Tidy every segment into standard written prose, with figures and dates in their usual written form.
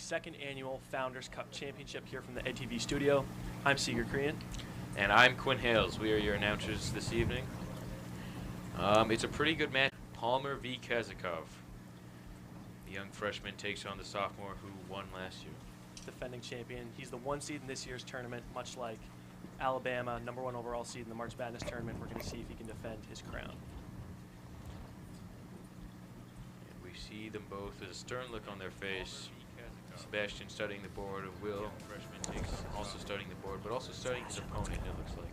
second annual Founders Cup Championship here from the EDTV studio. I'm Seeger Korean. And I'm Quinn Hales. We are your announcers this evening. It's a pretty good match. Palmer v. Kazakov. The young freshman takes on the sophomore who won last year. Defending champion. He's the 1 seed in this year's tournament, much like Alabama, #1 overall seed in the March Madness tournament. We're going to see if he can defend his crown. And we see them both with a stern look on their face. Sebastian studying the board, Will, freshman, takes also studying the board, but also studying his opponent, it looks like.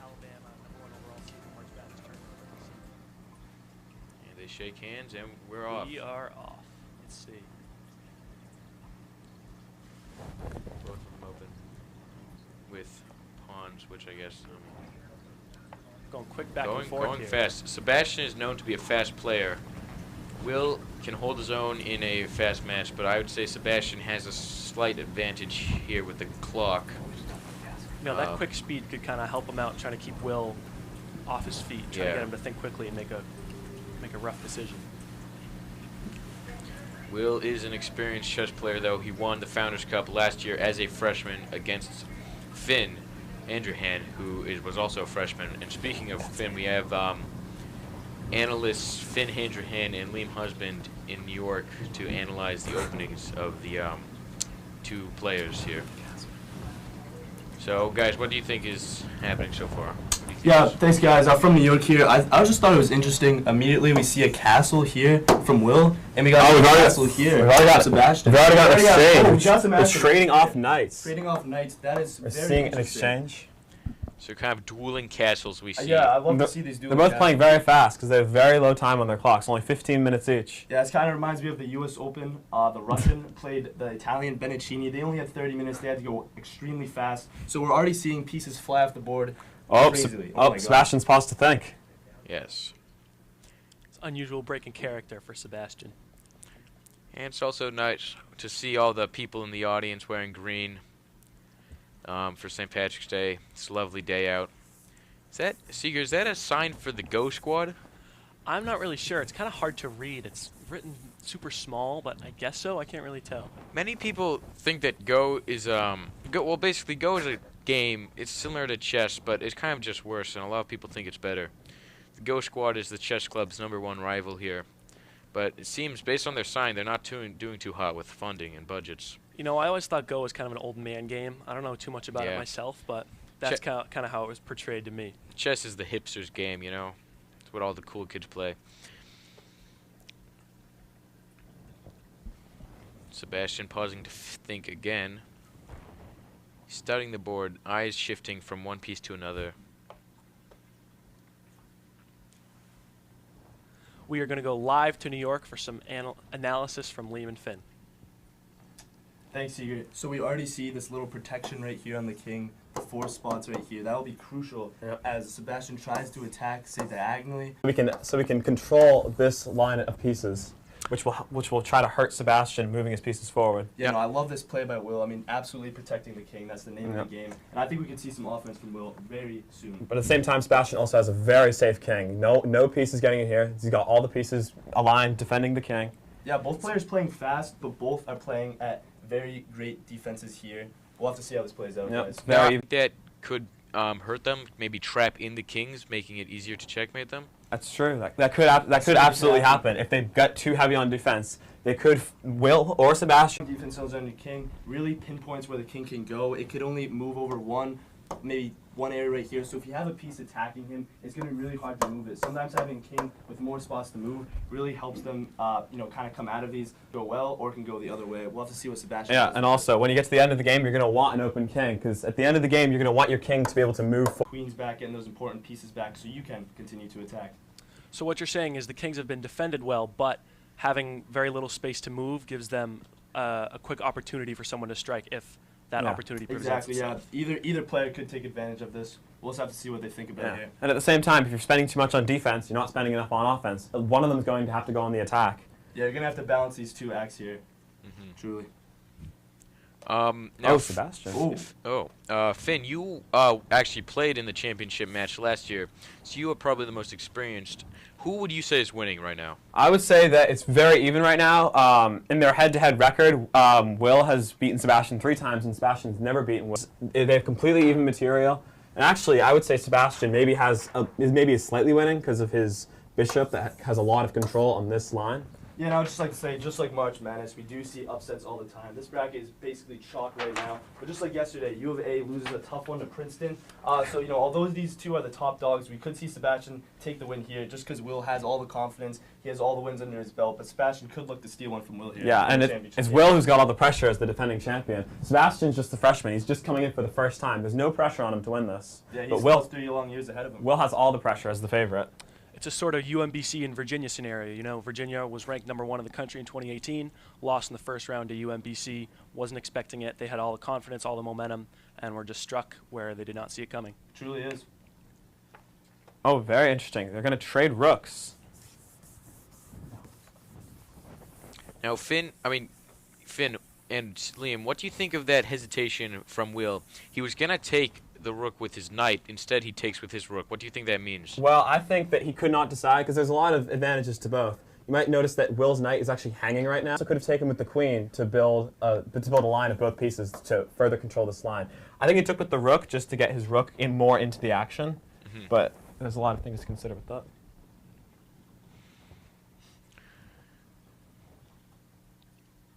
Alabama, #1 overall seed in the March Madness tournament. And they shake hands, and we're off. We are off. Let's see. Both of them open with pawns, which I guess Going quick back and forth going here. fast. Sebastian is known to be a fast player. Will can hold his own in a fast match, but I would say Sebastian has a slight advantage here with the clock. You know, that quick speed could kind of help him out, trying to keep Will off his feet, trying to get him to think quickly and make a rough decision. Will is an experienced chess player, though. He won the Founders Cup last year as a freshman against Finn Andrahan, who was also a freshman. And speaking of Finn, we have analysts Finn Andrahan and Liam Husband in New York to analyze the openings of the two players here. So, guys, what do you think is happening so far? Yeah, thanks guys. I'm from New York here. I just thought it was interesting. Immediately we see a castle here from Will, and we got a castle here. We've already got Sebastian. We've already got an exchange. We're We're trading off knights. Trading off knights. That is We're very seeing an interesting. exchange. So kind of dueling castles we see. Yeah, I love to see these dueling They're both castles. playing very fast because they have very low time on their clocks, only 15 minutes each. Yeah, this kind of reminds me of the U.S. Open. The Russian played the Italian Benicini. They only had 30 minutes. They had to go extremely fast. So we're already seeing pieces fly off the board crazily. Oh my God. Sebastian's paused to think. Yes. It's unusual break in character for Sebastian. And it's also nice to see all the people in the audience wearing green for St. Patrick's Day. It's a lovely day out. Seeger, is that a sign for the Go Squad? I'm not really sure. It's kind of hard to read. It's written super small, but I guess so. I can't really tell. Many people think that Go is basically Go is a game. It's similar to chess, but it's kind of just worse, and a lot of people think it's better. The Go Squad is the chess club's #1 rival here, but it seems, based on their sign, they're not doing too hot with funding and budgets. You know, I always thought Go was kind of an old man game. I don't know too much about it myself, but that's kind of how it was portrayed to me. Chess is the hipsters' game, you know. It's what all the cool kids play. Sebastian pausing to think again. He's studying the board, eyes shifting from one piece to another. We are going to go live to New York for some analysis from Liam and Finn. Thanks, Seeger. So we already see this little protection right here on the king, the 4 spots right here. That will be crucial as Sebastian tries to attack, say, diagonally. We can control this line of pieces, which will try to hurt Sebastian moving his pieces forward. Yeah, no, I love this play by Will. I mean, absolutely protecting the king. That's the name of the game. And I think we can see some offense from Will very soon. But at the same time, Sebastian also has a very safe king. No pieces getting in here. He's got all the pieces aligned, defending the king. Yeah, both players playing fast, but both are playing at very great defenses here. We'll have to see how this plays out, guys. That could hurt them, maybe trap in the kings, making it easier to checkmate them. That's true. That could absolutely happen. If they get too heavy on defense, they could, Will or Sebastian. Defense zones on your king really pinpoints where the king can go. It could only move over maybe one area right here. So if you have a piece attacking him, it's going to be really hard to move it. Sometimes having a king with more spots to move really helps them, kind of come out of these, go well, or can go the other way. We'll have to see what Sebastian does. And also, when you get to the end of the game, you're going to want an open king, because at the end of the game, you're going to want your king to be able to move forward. Queen's back, getting those important pieces back so you can continue to attack. So what you're saying is the kings have been defended well, but having very little space to move gives them a quick opportunity for someone to strike if that opportunity presents itself. Either player could take advantage of this. We'll just have to see what they think about it. And at the same time, if you're spending too much on defense, you're not spending enough on offense. One of them is going to have to go on the attack. Yeah, you're going to have to balance these two acts here. Truly. Now, Sebastian. Finn, you actually played in the championship match last year, so you are probably the most experienced. Who would you say is winning right now? I would say that it's very even right now. In their head-to-head record, Will has beaten Sebastian 3 times, and Sebastian's never beaten Will. They have completely even material. And actually, I would say Sebastian maybe is slightly winning because of his bishop that has a lot of control on this line. Yeah, and I would just like to say, just like March Madness, we do see upsets all the time. This bracket is basically chalk right now. But just like yesterday, U of A loses a tough one to Princeton. So, although these two are the top dogs, we could see Sebastian take the win here just because Will has all the confidence. He has all the wins under his belt. But Sebastian could look to steal one from Will here. Yeah, and it's Will who's got all the pressure as the defending champion. Sebastian's just the freshman. He's just coming in for the first time. There's no pressure on him to win this. Yeah, he's but still 3 long years ahead of him. Will has all the pressure as the favorite. It's a sort of UMBC and Virginia scenario. Virginia was ranked #1 in the country in 2018, lost in the first round to UMBC, wasn't expecting it. They had all the confidence, all the momentum, and were just struck where they did not see it coming. Truly is. Oh, very interesting. They're going to trade rooks. Now, Finn and Liam, what do you think of that hesitation from Will? He was going to take the rook with his knight. Instead, he takes with his rook. What do you think that means? Well, I think that he could not decide because there's a lot of advantages to both. You might notice that Will's knight is actually hanging right now. So could have taken with the queen to build a line of both pieces to further control this line. I think he took with the rook just to get his rook more into the action. But there's a lot of things to consider with that.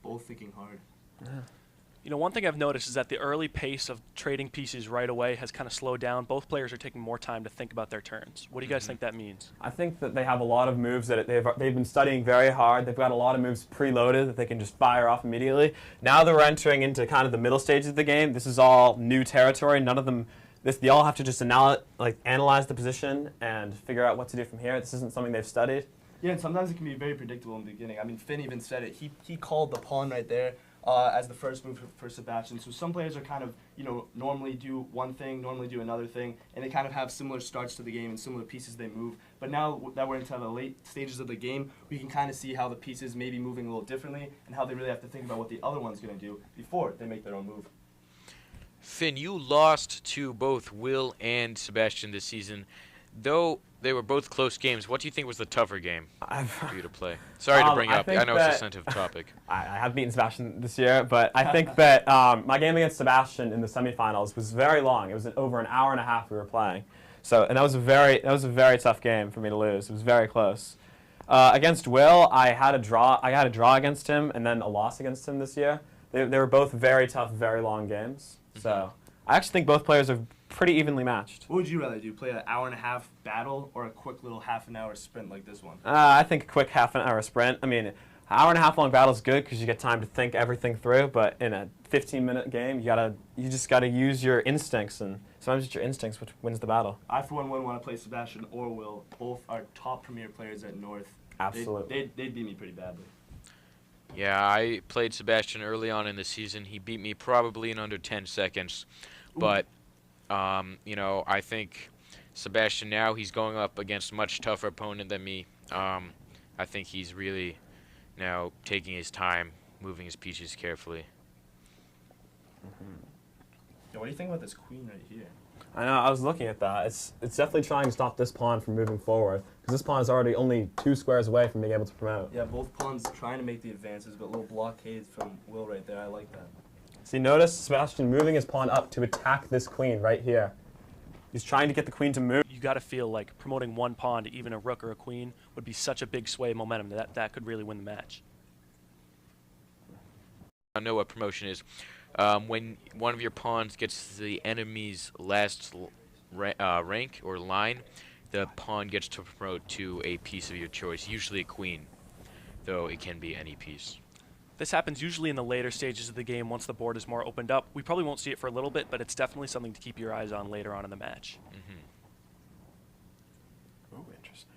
Both thinking hard. Yeah. One thing I've noticed is that the early pace of trading pieces right away has kind of slowed down. Both players are taking more time to think about their turns. What do you guys think that means? I think that they have a lot of moves that they've been studying very hard. They've got a lot of moves preloaded that they can just fire off immediately. Now that we're entering into kind of the middle stages of the game, this is all new territory. None of them, they all have to just analyze the position and figure out what to do from here. This isn't something they've studied. Yeah, and sometimes it can be very predictable in the beginning. I mean, Finn even said it. He called the pawn right there as the first move for Sebastian. So some players are kind of, normally do one thing, normally do another thing, and they kind of have similar starts to the game and similar pieces they move. But now that we're into the late stages of the game, we can kind of see how the pieces may be moving a little differently and how they really have to think about what the other one's going to do before they make their own move. Finn, you lost to both Will and Sebastian this season. Though they were both close games, what do you think was the tougher game for you to play? Sorry to bring up. I know it's a sensitive topic. I have beaten Sebastian this year, but I think that my game against Sebastian in the semifinals was very long. It was over an hour and a half we were playing. And that was a very tough game for me to lose. It was very close. Against Will, I had a draw against him and then a loss against him this year. They were both very tough, very long games. So I actually think both players are pretty evenly matched. What would you rather do, play an hour-and-a-half battle or a quick little half-an-hour sprint like this one? I think a quick half-an-hour sprint. I mean, an hour-and-a-half long battle is good because you get time to think everything through, but in a 15-minute game, you just got to use your instincts, and sometimes it's your instincts which wins the battle. I, for one, wouldn't want to play Sebastian or Will. Both are top premier players at North. Absolutely. They'd beat me pretty badly. Yeah, I played Sebastian early on in the season. He beat me probably in under 10 seconds. But, I think Sebastian now, he's going up against a much tougher opponent than me. I think he's really now taking his time, moving his pieces carefully. Yeah, what do you think about this queen right here? I know, I was looking at that. It's definitely trying to stop this pawn from moving forward, because this pawn is already only 2 squares away from being able to promote. Yeah, both pawns trying to make the advances, but a little blockade from Will right there. I like that. See, notice Sebastian moving his pawn up to attack this queen right here. He's trying to get the queen to move. You got to feel like promoting one pawn to even a rook or a queen would be such a big sway of momentum that could really win the match. I know what promotion is. When one of your pawns gets the enemy's last rank or line, the pawn gets to promote to a piece of your choice, usually a queen, though it can be any piece. This happens usually in the later stages of the game once the board is more opened up. We probably won't see it for a little bit, but it's definitely something to keep your eyes on later on in the match. Oh, interesting.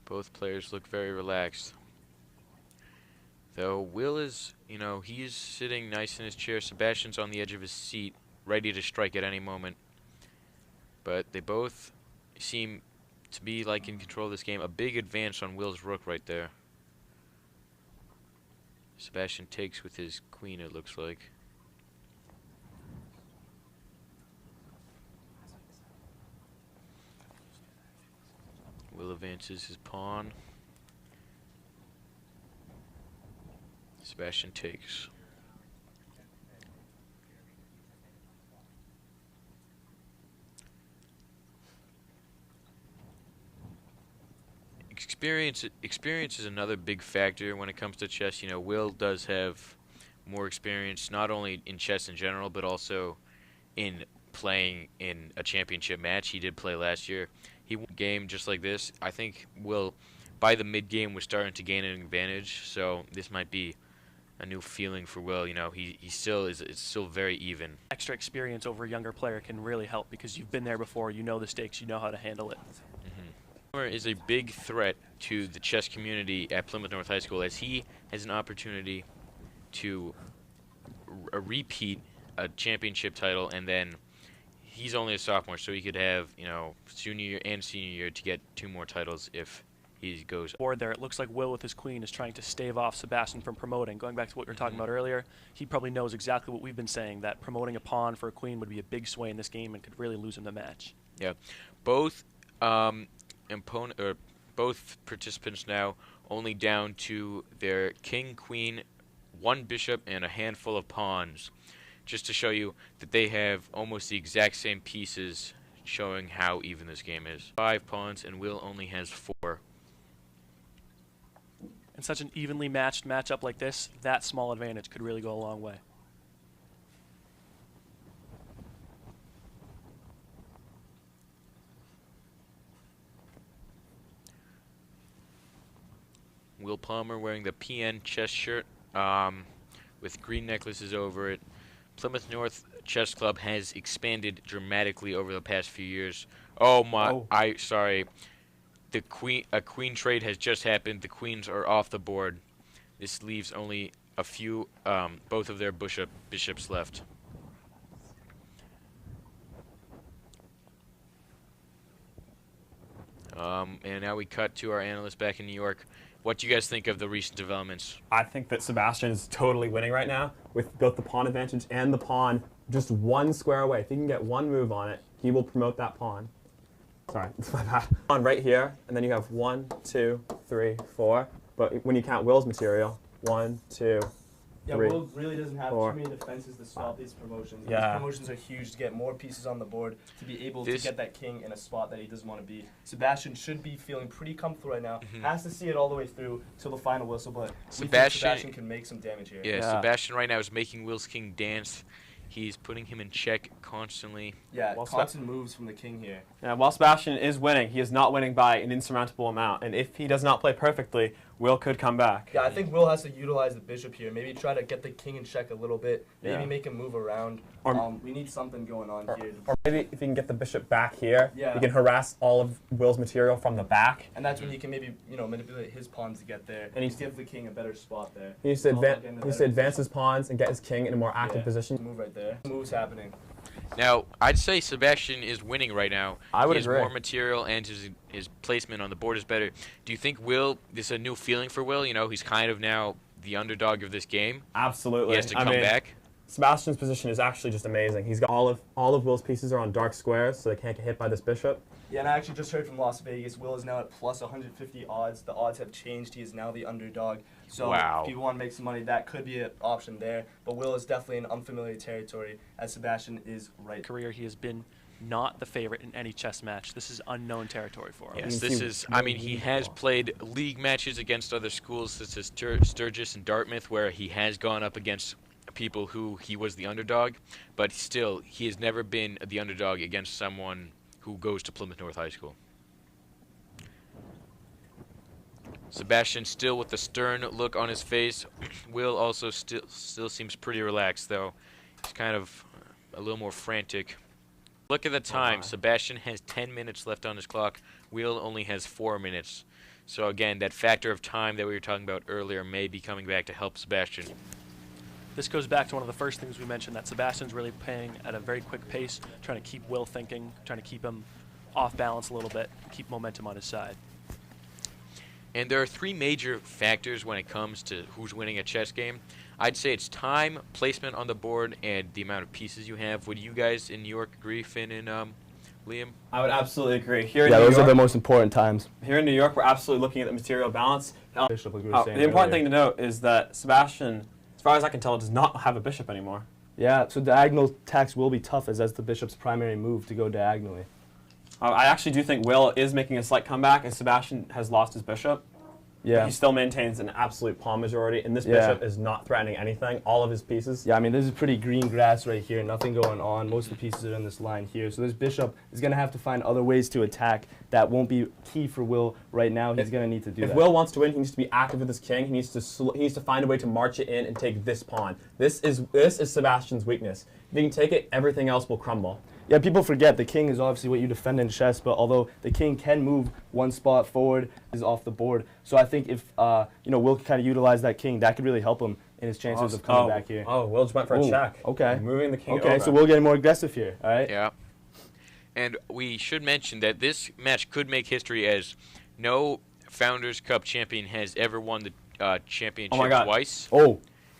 Both players look very relaxed. Though Will is, he's sitting nice in his chair. Sebastian's on the edge of his seat, ready to strike at any moment. But they both seem to be in control of this game. A big advance on Will's rook right there. Sebastian takes with his queen, it looks like. Will advances his pawn. Sebastian takes. Experience is another big factor when it comes to chess. You know, Will does have more experience, not only in chess in general, but also in playing in a championship match. He did play last year. He won a game just like this. I think Will, by the mid-game, was starting to gain an advantage, so this might be a new feeling for Will. You know, he still is, it's still very even. Extra experience over a younger player can really help because you've been there before, you know the stakes, you know how to handle it. Is a big threat to the chess community at Plymouth North High School, as he has an opportunity to repeat a championship title, and then he's only a sophomore, so he could have, you know, junior year and senior year to get 2 more titles if he goes. Board there, it looks like Will with his queen is trying to stave off Sebastian from promoting. Going back to what we were talking about earlier, he probably knows exactly what we've been saying, that promoting a pawn for a queen would be a big sway in this game and could really lose him the match. Yeah, both both participants now only down to their king, queen, 1 bishop, and a handful of pawns, just to show you that they have almost the exact same pieces, showing how even this game is. 5 pawns, and Will only has 4. In such an evenly matched matchup like this, that small advantage could really go a long way. Will Palmer wearing the PN shirt with green necklaces over it. Plymouth North Chess Club has expanded dramatically over the past few years. Oh my! Sorry. A queen trade has just happened. The queens are off the board. This leaves only a few, both of their bishops left. And now we cut to our analyst back in New York. What do you guys think of the recent developments? I think that Sebastian is totally winning right now with both the pawn advantage and the pawn just 1 square away. If he can get 1 move on it, he will promote that pawn. Sorry, it's my bad. Pawn right here, and then you have 1, 2, 3, 4. But when you count Will's material, 1, 2, Yeah, 3, Will really doesn't have 4. too many defenses to stop these promotions. Yeah. These promotions are huge to get more pieces on the board, to be able to get that king in a spot that he doesn't want to be. Sebastian should be feeling pretty comfortable right now. Has to see it all the way through till the final whistle, but we think Sebastian can make some damage here. Yeah, Sebastian right now is making Will's king dance. He's putting him in check constantly. Yeah, constant moves from the king here. Yeah, while Sebastian is winning, he is not winning by an insurmountable amount. And if he does not play perfectly, Will could come back. Yeah, I think Will has to utilize the bishop here. Maybe try to get the king in check a little bit. Maybe make him move around. We need something going on here. Or maybe if he can get the bishop back here, he can harass all of Will's material from the back. And that's when he can maybe, you know, manipulate his pawns to get there. And he's give the king a better spot there. He needs to, advance his pawns and get his king in a more active position. Move right there. Moves happening. Now, I'd say Sebastian is winning right now. I would agree. He has more material and his placement on the board is better. Do you think Will, this is a new feeling for Will? You know, he's kind of now the underdog of this game. Absolutely. He has to come back. Sebastian's position is actually just amazing. He's got all of Will's pieces are on dark squares, so they can't get hit by this bishop. Yeah, and I actually just heard from Las Vegas, Will is now at plus 150 odds. The odds have changed. He is now the underdog. So if people want to make some money, that could be an option there. But Will is definitely in unfamiliar territory, as Sebastian is right. Career, he has been not the favorite in any chess match. This is unknown territory for him. Yes, this is, I mean, he has played league matches against other schools, such as Sturgis and Dartmouth, where he has gone up against people who he was the underdog, but still, he has never been the underdog against someone who goes to Plymouth North High School. Sebastian still with the stern look on his face. Will also still seems pretty relaxed, though. He's kind of a little more frantic. Look at the time. Sebastian has 10 minutes left on his clock. Will only has 4 minutes. So again, that factor of time that we were talking about earlier may be coming back to help Sebastian. This goes back to one of the first things we mentioned, that Sebastian's really playing at a very quick pace, trying to keep Will thinking, trying to keep him off balance a little bit, keep momentum on his side. And there are three major factors when it comes to who's winning a chess game. I'd say it's time, placement on the board, and the amount of pieces you have. Would you guys in New York agree, Finn and Liam? I would absolutely agree. Here in Yeah, New those York, are the most important times. Here in New York, we're absolutely looking at the material balance. Bishop, like we were saying The important earlier. thing to note is that Sebastian, as far as I can tell, does not have a bishop anymore. Yeah, so diagonal attacks will be tough as that's the bishop's primary move to go diagonally. I actually do think Will is making a slight comeback, as Sebastian has lost his bishop. Yeah. He still maintains an absolute pawn majority, and this Yeah. bishop is not threatening anything. All of his pieces. Yeah, I mean, this is pretty green grass right here. Nothing going on. Most of the pieces are in this line here. So this bishop is going to have to find other ways to attack. That won't be key for Will right now. He's going to need to do If that. Will wants to win, he needs to be active with his king. He needs to find a way to march it in and take this pawn. This is Sebastian's weakness. If he can take it, everything else will crumble. Yeah, people forget the king is obviously what you defend in chess, but although the king can move one spot forward, is off the board. So I think if Will can kind of utilize that king, that could really help him in his chances of coming back here. Oh, Will just went for a Ooh, check. okay. Moving the king Okay, over. so Will getting more aggressive here. All right. Yeah. And we should mention that this match could make history, as no Founders Cup champion has ever won the championship twice. Oh.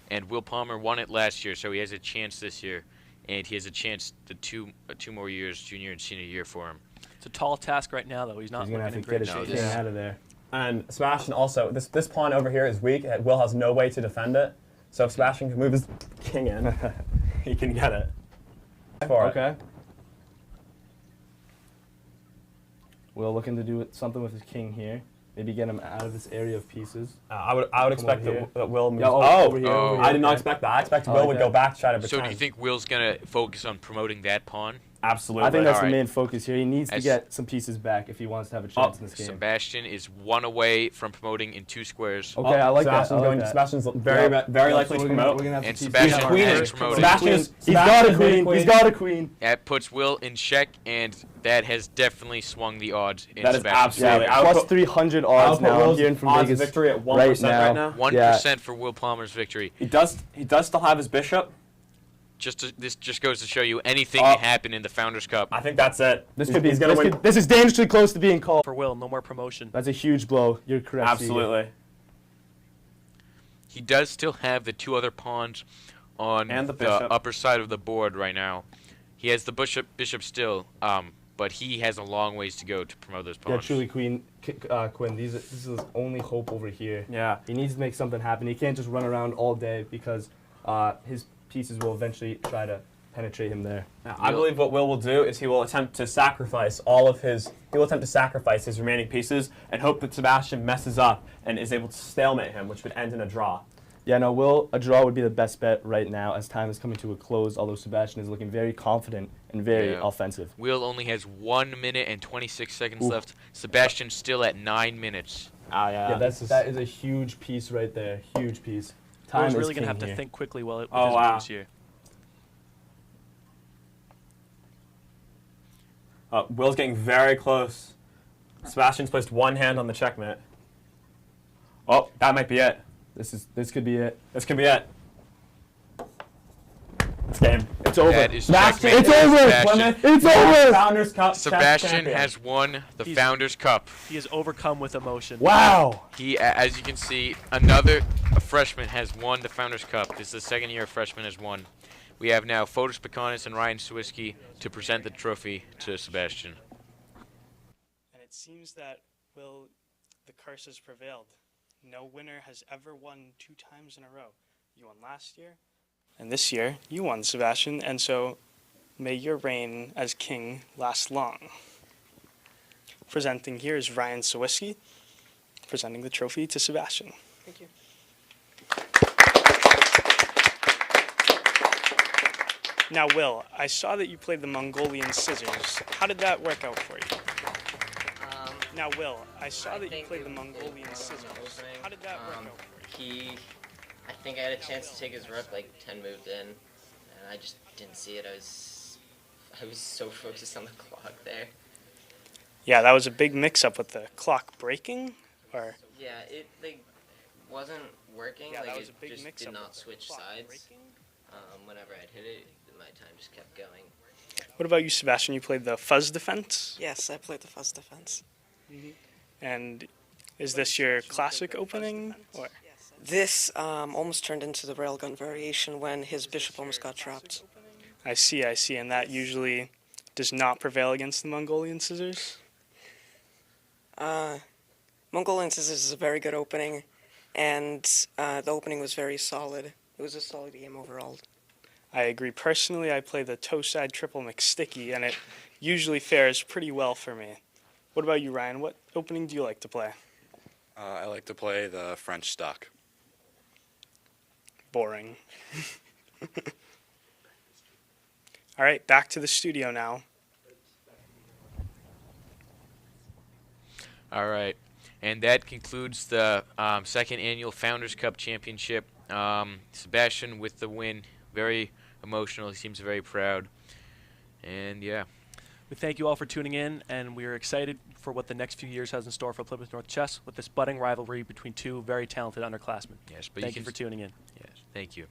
And Will Palmer won it last year, so he has a chance this year. And he has a chance the two more years, junior and senior year, for him. It's a tall task right now, though. He's not He's gonna have looking to in get great his shape. king out of there. And Sebastian also, this pawn over here is weak. Will has no way to defend it. So if Sebastian can move his king in, he can get it. Okay. Will looking to do something with his king here. Maybe get him out of this area of pieces. I would expect that Will moves. Yeah, over here, over here, I did not okay. expect that. I expected I Will like would that. go back to try to So pretend. do you think Will's going to focus on promoting that pawn? Absolutely. I think that's All the right. main focus here. He needs to As- get some pieces back if he wants to have a chance in this game. Sebastian is one away from promoting in 2 squares. Okay, I like that. Sebastian's I like going. that. Sebastian's very Yeah. very Yeah, likely so to we're gonna- promote. we're gonna have And to teach Sebastian him. has He's promoted. got a Sebastian's queen. queen. He's got a queen. That puts Will in check, and that has definitely swung the odds in That is Sebastian's absolutely- favor. I would Plus put- 300 I'll odds put now. I'm Will's hearing from odds of Vegas victory at 1% right now. 1% for Will Palmer's victory. He does still have his bishop. This just goes to show you anything can happen in the Founders Cup. I think that's it. This He's- could be. He's gonna win. This is dangerously close to being called. For Will, no more promotion. That's a huge blow. You're correct. Absolutely. He does still have the 2 other pawns on And the the bishop. upper side of the board right now. He has the bishop still, but he has a long ways to go to promote those Yeah, pawns. truly, Quinn. This is his only hope over here. Yeah. He needs to make something happen. He can't just run around all day because his pieces will eventually try to penetrate him there. Now, I believe what Will do is he will attempt to sacrifice his remaining pieces and hope that Sebastian messes up and is able to stalemate him, which would end in a draw. Yeah, no, a draw would be the best bet right now as time is coming to a close, although Sebastian is looking very confident and very offensive. Will only has 1 minute and 26 seconds left. Sebastian's still at 9 minutes. Yeah, that is a huge piece right there. Huge piece. Time Will's is really going king to have to here. think quickly with his wow. moves here. Will's getting very close. Sebastian's placed one hand on the checkmate. Oh, that might be it. This could be it. This could be it. It's game. It's over. That is Sebastian, checkmate it's for over! Sebastian. It's over! Founders Cup. chess Sebastian champion. has won the He's- Founders Cup. He is overcome with emotion. Wow! He, as you can see, a freshman has won the Founders Cup. This is the second year a freshman has won. We have now Fotis Pekanis and Ryan Swiskey to present the trophy to Sebastian. And it seems that, Will, the curse has prevailed. No winner has ever won 2 times in a row. You won last year, and this year you won, Sebastian, and so may your reign as king last long. Presenting here is Ryan Swiskey, presenting the trophy to Sebastian. Thank you. Now, Will, I saw that you played the Mongolian scissors. How did that work out for you? Now, Will, I saw that you played the Mongolian scissors. How did that work out for you? I think I had a chance to take his rook like 10 moves in, and I just didn't see it. I was so focused on the clock there. Yeah, that was a big mix-up with the clock breaking, or Yeah, it wasn't working. yeah, like that was it a big just mix-up did not with the switch clock sides. breaking. Whenever I'd hit it, my time just kept going. What about you, Sebastian? You played the fuzz defense, Yes, I played the fuzz defense. and Is this your classic opening? Or? This almost turned into the railgun variation when his bishop almost got trapped. I see, and that usually does not prevail against the Mongolian scissors? Mongolian scissors is a very good opening, and the opening was very solid. It was a solid game overall. I agree. Personally, I play the toe-side triple McSticky, and it usually fares pretty well for me. What about you, Ryan? What opening do you like to play? I like to play the French stock. Boring. All right, back to the studio now. All right, and that concludes the second annual Founders Cup Championship. Sebastian with the win, very emotional. He seems very proud, and yeah. We thank you all for tuning in, and we are excited for what the next few years has in store for Plymouth North Chess with this budding rivalry between two very talented underclassmen. Yes, but Thank you for tuning in. Yes, thank you.